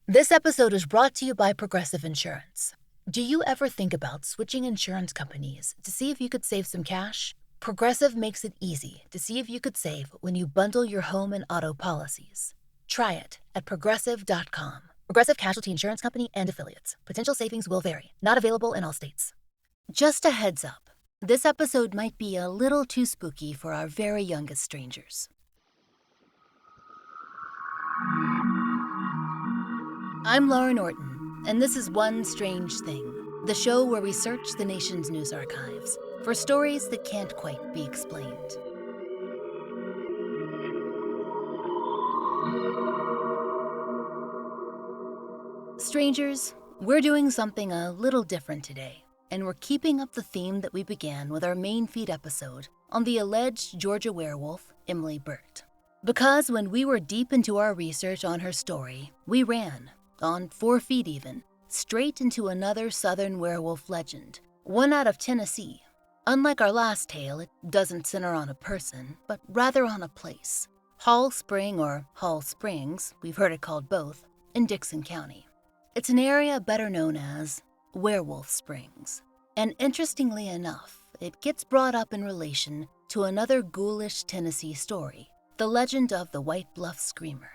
This episode is brought to you by Progressive Insurance. Do you ever think about switching insurance companies to see if you could save some cash? Progressive makes it easy to see if you could save when you bundle your home and auto policies. Try it at progressive.com. Progressive Casualty Insurance Company and Affiliates. Potential savings will vary. Not available in all states. Just a heads up, this episode might be a little too spooky for our very youngest strangers. I'm Laurah Norton, and this is One Strange Thing, the show where we search the nation's news archives for stories that can't quite be explained. Strangers, we're doing something a little different today, and we're keeping up the theme that we began with our main feed episode on the alleged Georgia werewolf, Emily Burt. Because when we were deep into our research on her story, we ran, on 4 feet even, straight into another southern werewolf legend, one out of Tennessee. Unlike our last tale, it doesn't center on a person, but rather on a place. Hall Spring, or Hall Springs, we've heard it called both, in Dickson County. It's an area better known as Werewolf Springs. And interestingly enough, it gets brought up in relation to another ghoulish Tennessee story, the legend of the White Bluff Screamer.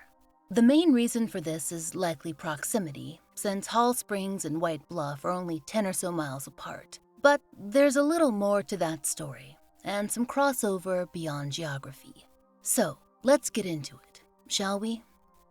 The main reason for this is likely proximity, since Hall Springs and White Bluff are only 10 or so miles apart. But there's a little more to that story, and some crossover beyond geography. So, let's get into it, shall we?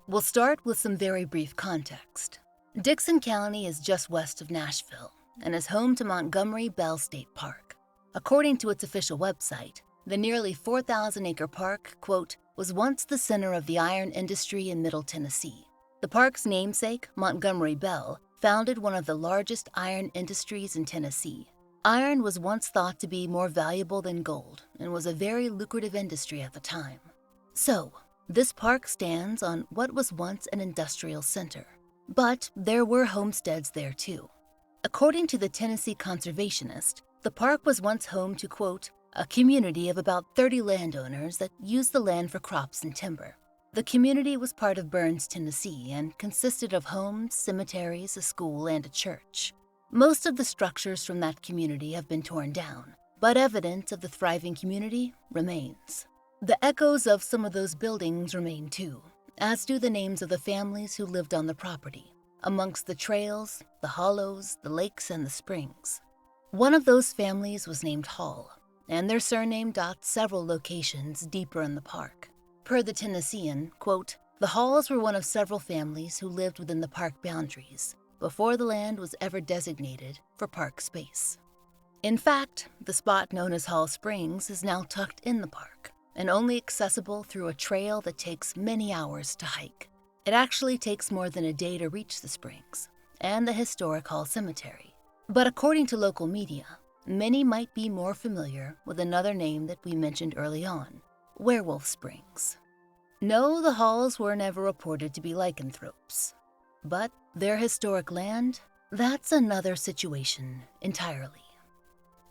We'll start with some very brief context. Dickson County is just west of Nashville, and is home to Montgomery Bell State Park. According to its official website, the nearly 4,000-acre park, quote, was once the center of the iron industry in Middle Tennessee. The park's namesake, Montgomery Bell, founded one of the largest iron industries in Tennessee. Iron was once thought to be more valuable than gold and was a very lucrative industry at the time. So, this park stands on what was once an industrial center. But there were homesteads there too. According to the Tennessee Conservationist, the park was once home to, quote, a community of about 30 landowners that used the land for crops and timber. The community was part of Burns, Tennessee, and consisted of homes, cemeteries, a school, and a church. Most of the structures from that community have been torn down, but evidence of the thriving community remains. The echoes of some of those buildings remain too, as do the names of the families who lived on the property, amongst the trails, the hollows, the lakes, and the springs. One of those families was named Hall, and their surname dots several locations deeper in the park. Per the Tennessean, quote, the Halls were one of several families who lived within the park boundaries before the land was ever designated for park space. In fact, the spot known as Hall Springs is now tucked in the park and only accessible through a trail that takes many hours to hike. It actually takes more than a day to reach the springs and the historic Hall Cemetery. But according to local media, many might be more familiar with another name that we mentioned early on, Werewolf Springs. No, the Halls were never reported to be lycanthropes. But their historic land, that's another situation entirely.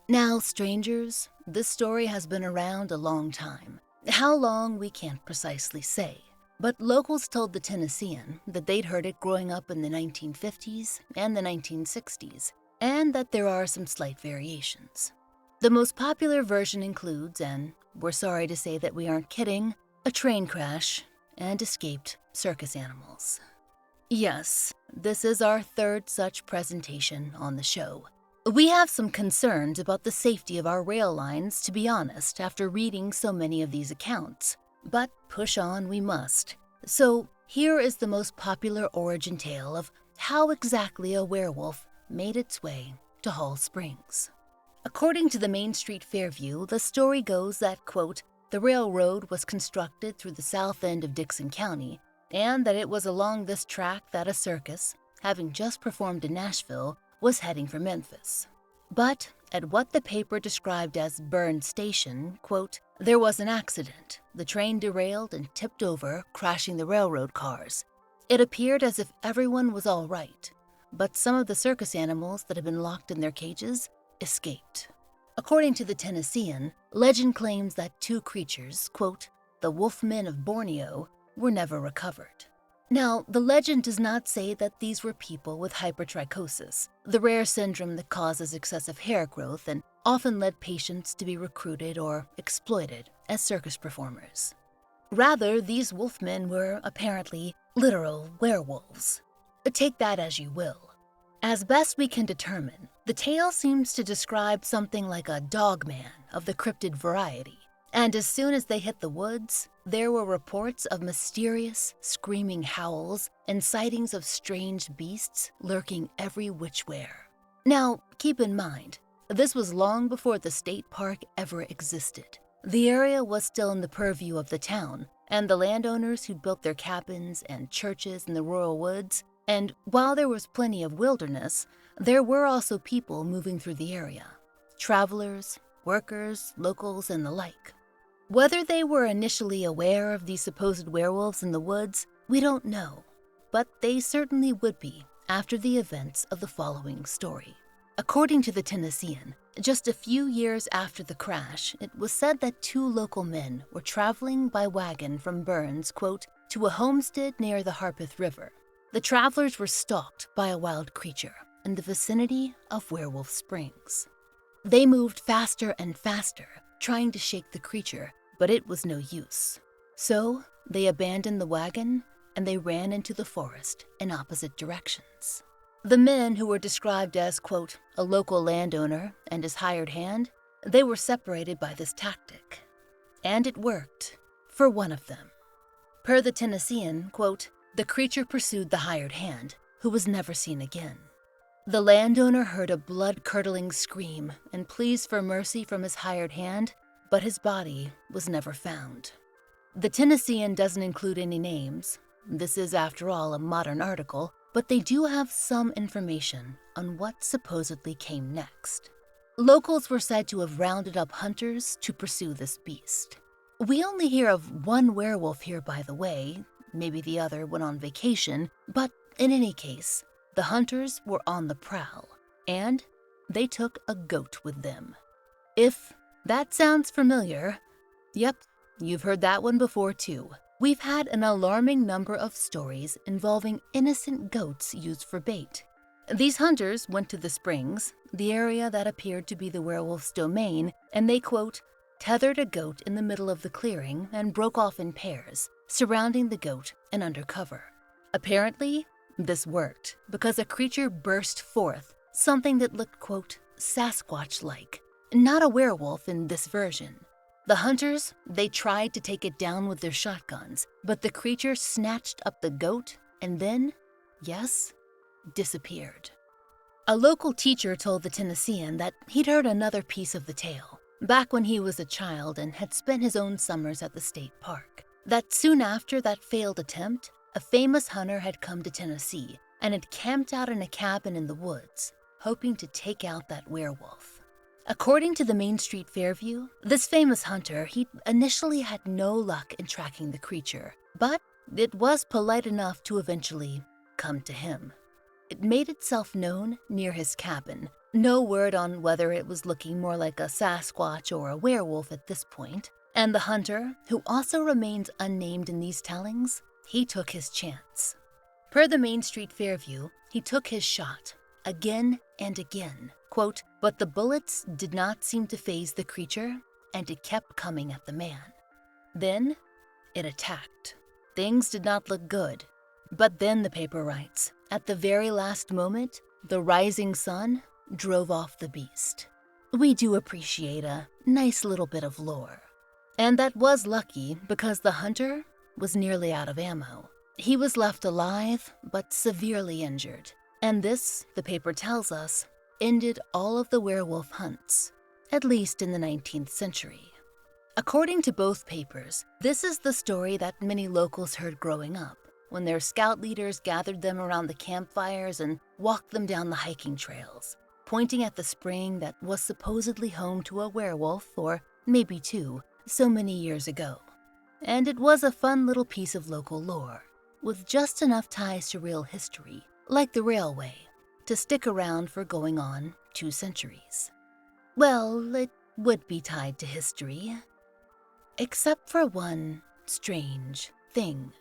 Now, strangers, this story has been around a long time. How long, we can't precisely say. But locals told the Tennessean that they'd heard it growing up in the 1950s and the 1960s, and that there are some slight variations. The most popular version includes, and we're sorry to say that we aren't kidding, a train crash and escaped circus animals. Yes, this is our third such presentation on the show. We have some concerns about the safety of our rail lines, to be honest, after reading so many of these accounts. But push on we must. So here is the most popular origin tale of how exactly a werewolf made its way to Hall Springs. According to the Main Street Fairview, the story goes that, quote, the railroad was constructed through the south end of Dickson County, and that it was along this track that a circus, having just performed in Nashville, was heading for Memphis. But at what the paper described as Burns Station, quote, there was an accident. The train derailed and tipped over, crashing the railroad cars. It appeared as if everyone was all right, but some of the circus animals that had been locked in their cages escaped. According to the Tennessean, legend claims that 2 creatures, quote, the wolfmen of Borneo, were never recovered. Now, the legend does not say that these were people with hypertrichosis, the rare syndrome that causes excessive hair growth and often led patients to be recruited or exploited as circus performers. Rather, these wolfmen were apparently literal werewolves. Take that as you will. As best we can determine, the tale seems to describe something like a dogman of the cryptid variety, and as soon as they hit the woods, there were reports of mysterious, screaming howls and sightings of strange beasts lurking every which-where. Now, keep in mind, this was long before the state park ever existed. The area was still in the purview of the town, and the landowners who built their cabins and churches in the rural woods, and while there was plenty of wilderness, there were also people moving through the area. Travelers, workers, locals, and the like. Whether they were initially aware of these supposed werewolves in the woods, we don't know, but they certainly would be after the events of the following story. According to the Tennessean, just a few years after the crash, it was said that two local men were traveling by wagon from Burns, quote, to a homestead near the Harpeth River. The travelers were stalked by a wild creature in the vicinity of Werewolf Springs. They moved faster and faster, trying to shake the creature, but it was no use. So they abandoned the wagon and they ran into the forest in opposite directions. The men, who were described as, quote, a local landowner and his hired hand, they were separated by this tactic. And it worked, for one of them. Per the Tennessean, quote, the creature pursued the hired hand, who was never seen again. The landowner heard a blood-curdling scream and pleas for mercy from his hired hand, but his body was never found. The Tennessean doesn't include any names. This is, after all, a modern article, but they do have some information on what supposedly came next. Locals were said to have rounded up hunters to pursue this beast. We only hear of one werewolf here, by the way. Maybe the other went on vacation, but in any case, the hunters were on the prowl, and they took a goat with them. If that sounds familiar, yep, you've heard that one before too. We've had an alarming number of stories involving innocent goats used for bait. These hunters went to the springs, the area that appeared to be the werewolf's domain, and they, quote, tethered a goat in the middle of the clearing and broke off in pairs, surrounding the goat and under cover. Apparently, this worked because a creature burst forth, something that looked, quote, Sasquatch-like, not a werewolf in this version. The hunters, they tried to take it down with their shotguns, but the creature snatched up the goat and then, yes, disappeared. A local teacher told the Tennessean that he'd heard another piece of the tale, back when he was a child and had spent his own summers at the state park. That soon after that failed attempt, a famous hunter had come to Tennessee and had camped out in a cabin in the woods, hoping to take out that werewolf. According to the Main Street Fairview, this famous hunter, he initially had no luck in tracking the creature, but it was polite enough to eventually come to him. It made itself known near his cabin. No word on whether it was looking more like a Sasquatch or a werewolf at this point, and the hunter, who also remains unnamed in these tellings, he took his chance. Per the Main Street Fairview, he took his shot, again and again, quote, but the bullets did not seem to faze the creature, and it kept coming at the man. Then, it attacked. Things did not look good. But then, the paper writes, at the very last moment, the rising sun drove off the beast. We do appreciate a nice little bit of lore. And that was lucky because the hunter was nearly out of ammo. He was left alive, but severely injured. And this, the paper tells us, ended all of the werewolf hunts, at least in the 19th century. According to both papers, this is the story that many locals heard growing up, when their scout leaders gathered them around the campfires and walked them down the hiking trails, pointing at the spring that was supposedly home to a werewolf, or maybe two, so many years ago. And it was a fun little piece of local lore, with just enough ties to real history, like the railway, to stick around for going on 2 centuries. Well, it would be tied to history, except for one strange thing.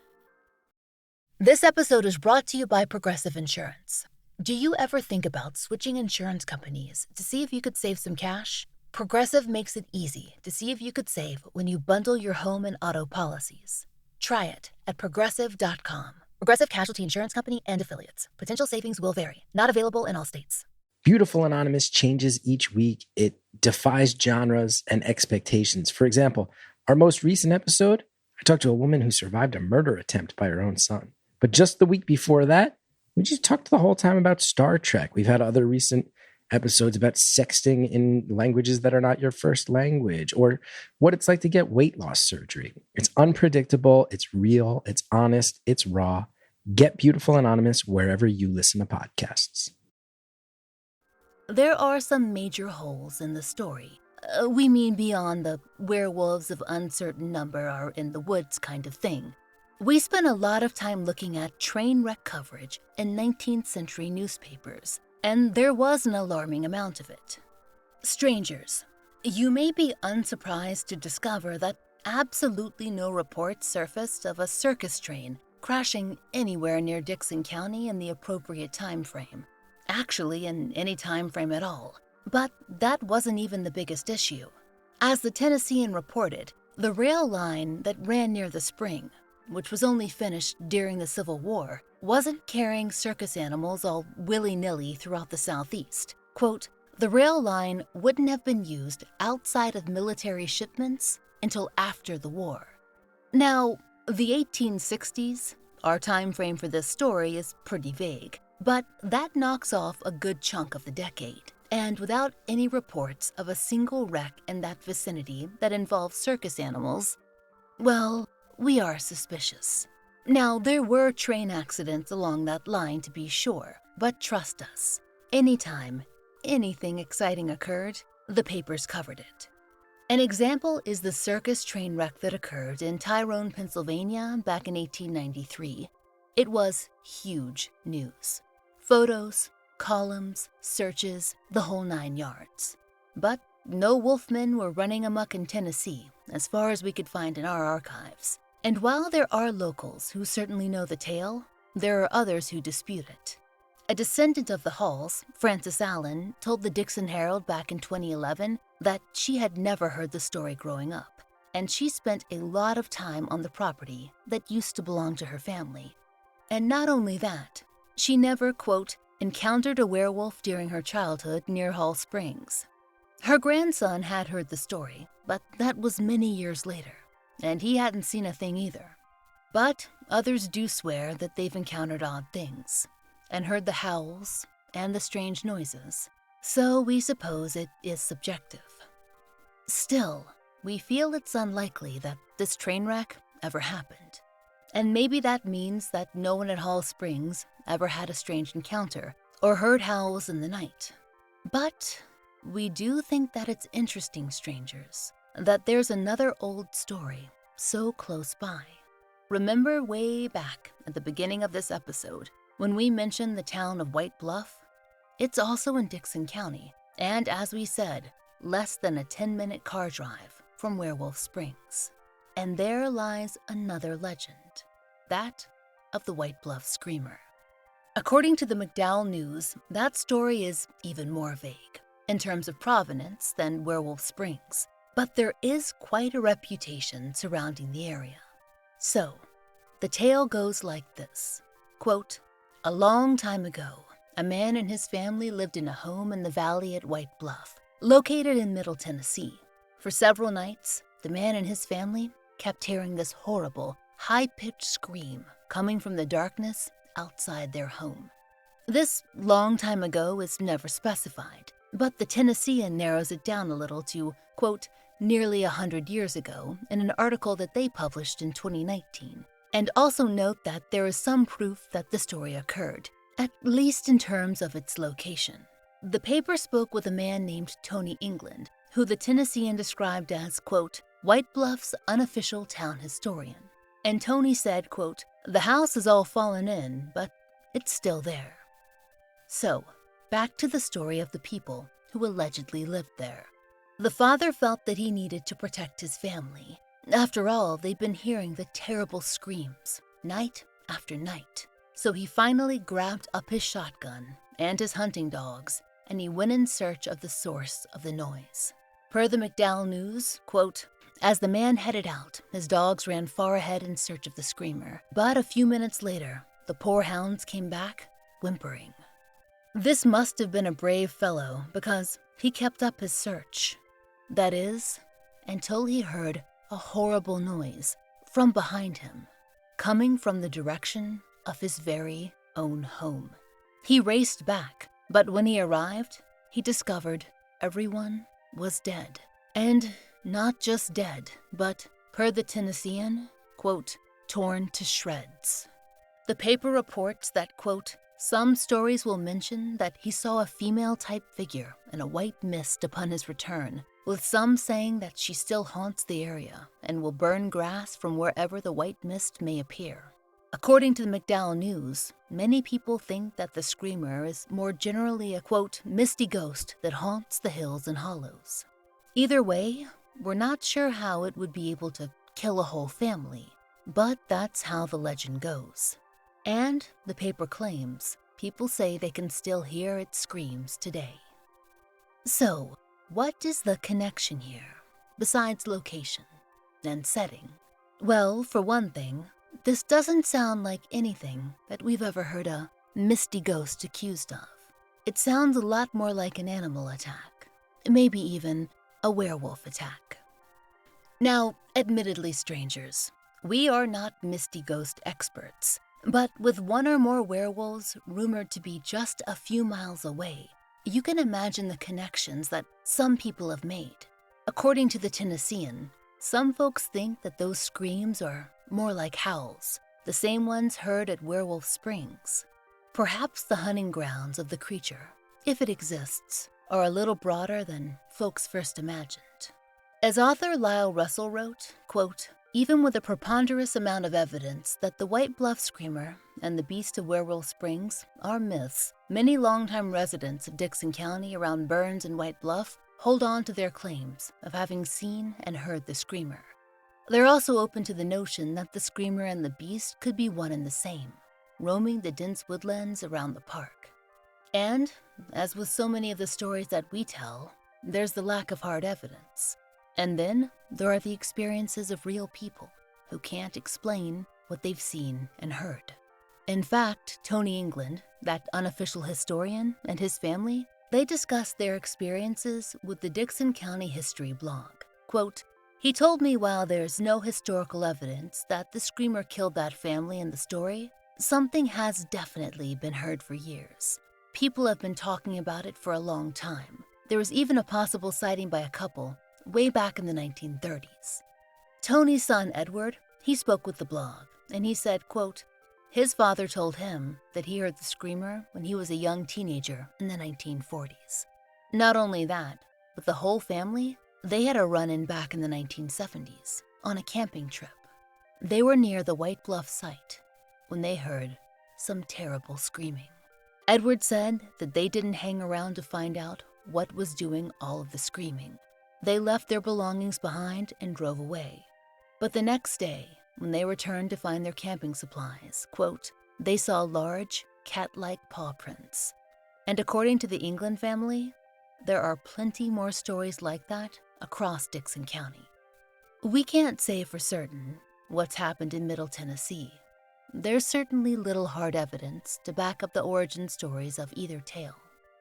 This episode is brought to you by Progressive Insurance. Do you ever think about switching insurance companies to see if you could save some cash? Progressive makes it easy to see if you could save when you bundle your home and auto policies. Try it at Progressive.com. Progressive Casualty Insurance Company and Affiliates. Potential savings will vary. Not available in all states. Beautiful Anonymous changes each week. It defies genres and expectations. For example, our most recent episode, I talked to a woman who survived a murder attempt by her own son. But just the week before that, we just talked the whole time about Star Trek. We've had other recent episodes about sexting in languages that are not your first language, or what it's like to get weight loss surgery. It's unpredictable, it's real, it's honest, it's raw. Get Beautiful Anonymous wherever you listen to podcasts. There are some major holes in the story. We mean beyond the werewolves of uncertain number are in the woods kind of thing. We spent a lot of time looking at train wreck coverage in 19th century newspapers, and there was an alarming amount of it. Strangers, you may be unsurprised to discover that absolutely no reports surfaced of a circus train crashing anywhere near Dickson County in the appropriate time frame. Actually, in any time frame at all. But that wasn't even the biggest issue. As the Tennessean reported, the rail line that ran near the spring, which was only finished during the Civil War, wasn't carrying circus animals all willy-nilly throughout the Southeast. Quote, the rail line wouldn't have been used outside of military shipments until after the war. Now, the 1860s, our time frame for this story is pretty vague, but that knocks off a good chunk of the decade. And without any reports of a single wreck in that vicinity that involves circus animals, well, we are suspicious. Now, there were train accidents along that line to be sure, but trust us, anytime anything exciting occurred, the papers covered it. An example is the circus train wreck that occurred in Tyrone, Pennsylvania back in 1893. It was huge news. Photos, columns, searches, the whole 9 yards. But no wolfmen were running amok in Tennessee, as far as we could find in our archives. And while there are locals who certainly know the tale, there are others who dispute it. A descendant of the Halls, Frances Allen, told the Dickson Herald back in 2011 that she had never heard the story growing up, and she spent a lot of time on the property that used to belong to her family. And not only that, she never, quote, encountered a werewolf during her childhood near Hall Springs. Her grandson had heard the story, but that was many years later, and he hadn't seen a thing either. But others do swear that they've encountered odd things, and heard the howls and the strange noises, so we suppose it is subjective. Still, we feel it's unlikely that this train wreck ever happened. And maybe that means that no one at Hall Springs ever had a strange encounter or heard howls in the night. But we do think that it's interesting, strangers, that there's another old story so close by. Remember way back at the beginning of this episode when we mentioned the town of White Bluff? It's also in Dickson County, and as we said, less than a 10-minute car drive from Werewolf Springs. And there lies another legend, that of the White Bluff Screamer. According to the McDowell News, that story is even more vague in terms of provenance than Werewolf Springs, but there is quite a reputation surrounding the area. So, the tale goes like this, quote, a long time ago, a man and his family lived in a home in the valley at White Bluff, located in Middle Tennessee. For several nights, the man and his family kept hearing this horrible, high-pitched scream coming from the darkness outside their home. This long time ago is never specified, but the Tennessean narrows it down a little to, quote, nearly 100 years ago in an article that they published in 2019. And also note that there is some proof that the story occurred, at least in terms of its location. The paper spoke with a man named Tony England, who the Tennessean described as, quote, White Bluff's unofficial town historian. And Tony said, quote, the house is all fallen in, but it's still there. So, back to the story of the people who allegedly lived there. The father felt that he needed to protect his family. After all, they'd been hearing the terrible screams, night after night. So he finally grabbed up his shotgun and his hunting dogs, and he went in search of the source of the noise. Per the McDowell News, quote, as the man headed out, his dogs ran far ahead in search of the screamer, but a few minutes later, the poor hounds came back, whimpering. This must have been a brave fellow because he kept up his search. That is, until he heard a horrible noise from behind him, coming from the direction of his very own home. He raced back, but when he arrived, he discovered everyone was dead. And not just dead, but, per the Tennessean, quote, torn to shreds. The paper reports that, quote, some stories will mention that he saw a female-type figure in a white mist upon his return, with some saying that she still haunts the area and will burn grass from wherever the white mist may appear. According to the McDowell News, many people think that the screamer is more generally a, quote, misty ghost that haunts the hills and hollows. Either way, we're not sure how it would be able to kill a whole family, but that's how the legend goes. And, the paper claims, people say they can still hear its screams today. So, what is the connection here, besides location and setting? Well, for one thing, this doesn't sound like anything that we've ever heard a misty ghost accused of. It sounds a lot more like an animal attack, maybe even a werewolf attack. Now, admittedly, strangers, we are not misty ghost experts, but with one or more werewolves rumored to be just a few miles away, you can imagine the connections that some people have made. According to the Tennessean, some folks think that those screams are more like howls, the same ones heard at Werewolf Springs. Perhaps the hunting grounds of the creature, if it exists, are a little broader than folks first imagined. As author Lyle Russell wrote, quote, even with a preponderous amount of evidence that the White Bluff Screamer and the Beast of Werewolf Springs are myths, many longtime residents of Dickson County around Burns and White Bluff hold on to their claims of having seen and heard the screamer. They're also open to the notion that the screamer and the beast could be one and the same, roaming the dense woodlands around the park. And, as with so many of the stories that we tell, there's the lack of hard evidence. And then there are the experiences of real people who can't explain what they've seen and heard. In fact, Tony England, that unofficial historian, and his family, they discussed their experiences with the Dickson County History blog. Quote, he told me while there's no historical evidence that the screamer killed that family in the story, something has definitely been heard for years. People have been talking about it for a long time. There was even a possible sighting by a couple way back in the 1930s. Tony's son, Edward, he spoke with the blog, and he said, quote, his father told him that he heard the screamer when he was a young teenager in the 1940s. Not only that, but the whole family, they had a run-in back in the 1970s on a camping trip. They were near the White Bluff site when they heard some terrible screaming. Edward said that they didn't hang around to find out what was doing all of the screaming. They left their belongings behind and drove away. But the next day, when they returned to find their camping supplies, quote, they saw large, cat-like paw prints. And according to the England family, there are plenty more stories like that across Dickson County. We can't say for certain what's happened in Middle Tennessee. There's certainly little hard evidence to back up the origin stories of either tale.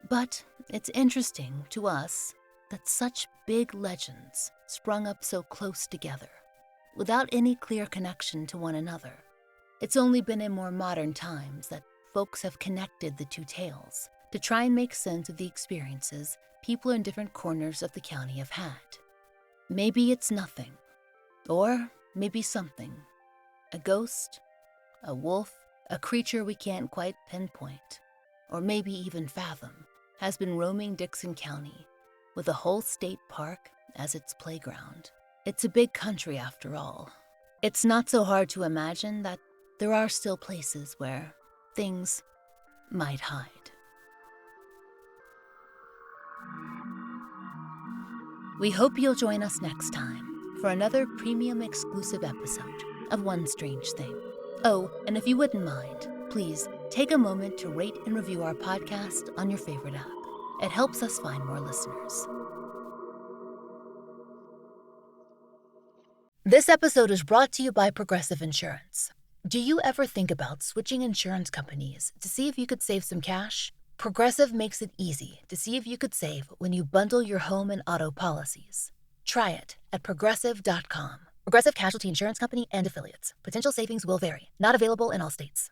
But it's interesting to us that such big legends sprung up so close together, without any clear connection to one another. It's only been in more modern times that folks have connected the two tales to try and make sense of the experiences people in different corners of the county have had. Maybe it's nothing, or maybe something. A ghost, a wolf, a creature we can't quite pinpoint, or maybe even fathom, has been roaming Dickson County with a whole state park as its playground. It's a big country after all. It's not so hard to imagine that there are still places where things might hide. We hope you'll join us next time for another premium exclusive episode of One Strange Thing. Oh, and if you wouldn't mind, please take a moment to rate and review our podcast on your favorite app. It helps us find more listeners. This episode is brought to you by Progressive Insurance. Do you ever think about switching insurance companies to see if you could save some cash? Progressive makes it easy to see if you could save when you bundle your home and auto policies. Try it at Progressive.com. Progressive Casualty Insurance Company and Affiliates. Potential savings will vary. Not available in all states.